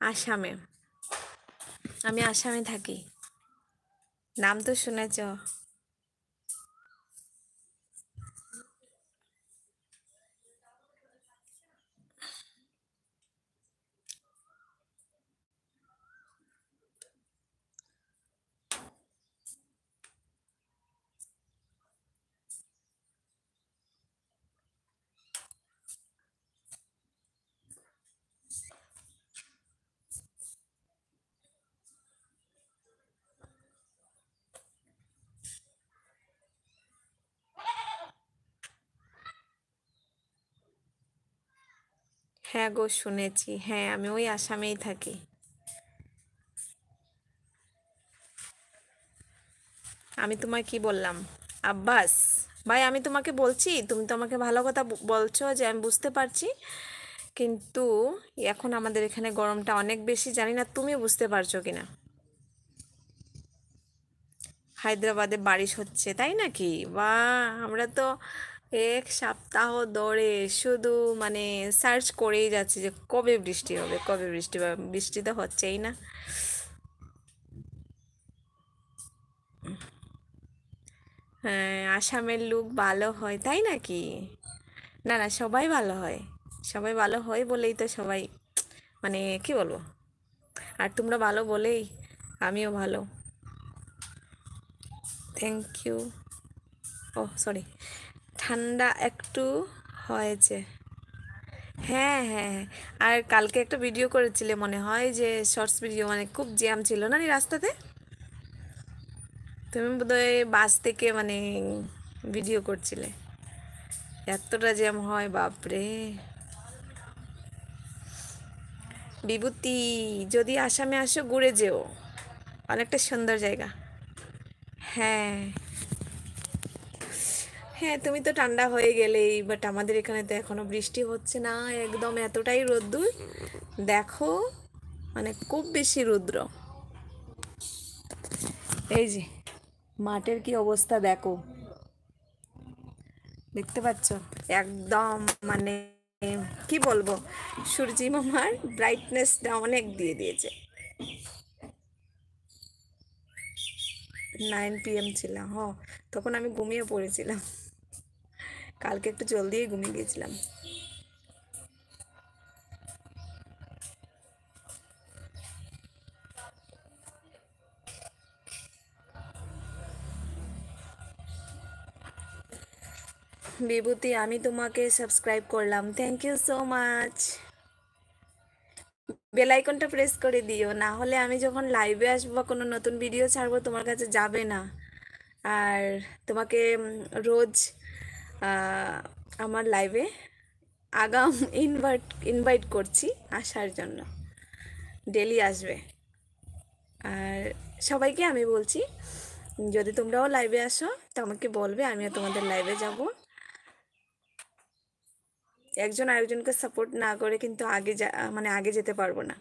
আসামে। আমি আসামে থাকি। নাম তো শুনেছ। হ্যাঁ গো, শুনেছি। হ্যাঁ, আমি ওই আসামেই থাকি। আমি তোমায় কি বললাম? আব্বাস। ভাই, আমি তোমাকে বলছি, তুমি তো আমাকে ভালো কথা বলছো, যে আমি বুঝতে পারছি, কিন্তু এখন আমাদের এখানে গরমটা অনেক বেশি। জানি না তুমি বুঝতে পারছো কিনা। হায়দ্রাবাদে বারিশ হচ্ছে, তাই নাকি? বা, আমরা তো এক সপ্তাহ ধরে শুধু মানে সার্চ করেই যাচ্ছি যে কবে বৃষ্টি হবে, কবে বৃষ্টি হবে। বৃষ্টি তো হচ্ছেই না। হ্যাঁ, আসামের লোক ভালো হয়, তাই নাকি? না না, সবাই ভালো হয়। সবাই ভালো হয় বলেই তো সবাই, মানে কি বলবো, আর তোমরা ভালো বলেই আমিও ভালো। Thank you. Oh sorry. ঠান্ডা একটু হয়েছে। হ্যাঁ হ্যাঁ হ্যাঁ। আর কালকে একটা ভিডিও করেছিলে মনে হয়, যে শর্টস ভিডিও, মানে খুব জ্যাম ছিল না এই রাস্তাতে? তুমি বোধহয় বাস থেকে মানে ভিডিও করছিলে। এতটা জ্যাম হয়, বাপরে। বিভূতি, যদি আসামে আসো ঘুরে যেও, অনেকটা সুন্দর জায়গা। হ্যাঁ হ্যাঁ, তুমি তো ঠান্ডা হয়ে গেলেই, বাট আমাদের এখানে তো এখনো বৃষ্টি হচ্ছে না। একদম এতটাই রোদ্দুর, দেখো, মানে খুব বেশি রৌদ্র। এই যে মাঠের কি অবস্থা দেখো, দেখতে পাচ্ছ? একদম মানে কি বলবো, সূর্যি মামার ব্রাইটনেসটা অনেক দিয়ে দিয়েছে। 9 PM ছিল, হ। তখন আমি ঘুমিয়ে পড়েছিলাম। কালকে একটু জলদিই ঘুমিয়ে গিয়েছিলাম। বিভূতি, আমি তোমাকে সাবস্ক্রাইব করলাম, thank you so much. Bell আইকনটা প্রেস করে দিও, না হলে আমি যখন লাইভে আসবো বা কোনো নতুন ভিডিও ছাড়বো তোমার কাছে যাবে না। আর তোমাকে রোজ আহ, আমার লাইভে আগাম ইনভাইট ইনভাইট করছি আসার জন্য। ডেলি আসবে। আর সবাইকে আমি বলছি, যদি তোমরাও লাইভে আসো তো আমাকে বলবে, আমিও তোমাদের লাইভে যাব। একজন আরেকজনকে সাপোর্ট না করে কিন্তু আগে মানে আগে যেতে পারবো না।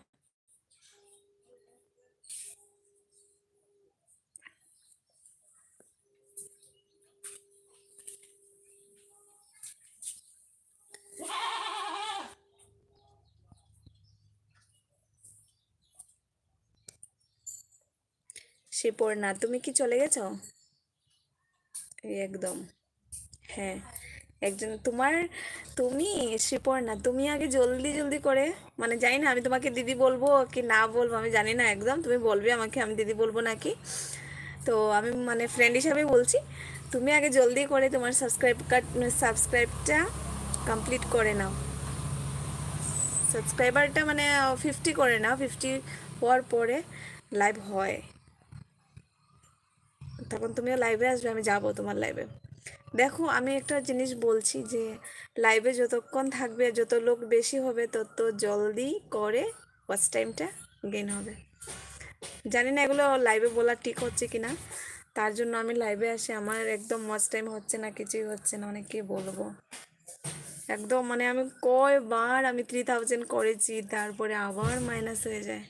শিপর্ণা, তুমি কি চলে গেছো? এই একদম। হ্যাঁ, একজন তোমার, তুমি শিপর্ণা, তুমি আগে জলদি জলদি করে, মানে জানি না আমি তোমাকে দিদি বলবো কি না বলবো, আমি জানি না একদম, তুমি বলবে আমাকে, আমি দিদি বলবো নাকি। তো আমি মানে ফ্রেন্ড হিসাবে বলছি, তুমি আগে জলদি করে তোমার সাবস্ক্রাইবটা কমপ্লিট করে নাও। সাবস্ক্রাইবারটা মানে 50 করে নাও, 50 হওয়ার পরে লাইভ হয়, তখন তুমিও লাইভে আসবে, আমি যাব তোমার লাইভে। দেখো, আমি একটা জিনিস বলছি, যে লাইভে যতক্ষণ থাকবে, যত লোক বেশি হবে, তত জলদি করে ওয়াচ টাইমটা গেইন হবে। জানি না এগুলো লাইভে বলা ঠিক হচ্ছে কিনা, তার জন্য আমি লাইভে আসি, আমার একদম ওয়াচ টাইম হচ্ছে না, কিছুই হচ্ছে না, মানে কি বলবো। একদম মানে আমি কয়বার আমি 3000 করেছি, তারপরে আবার মাইনাস হয়ে যায়।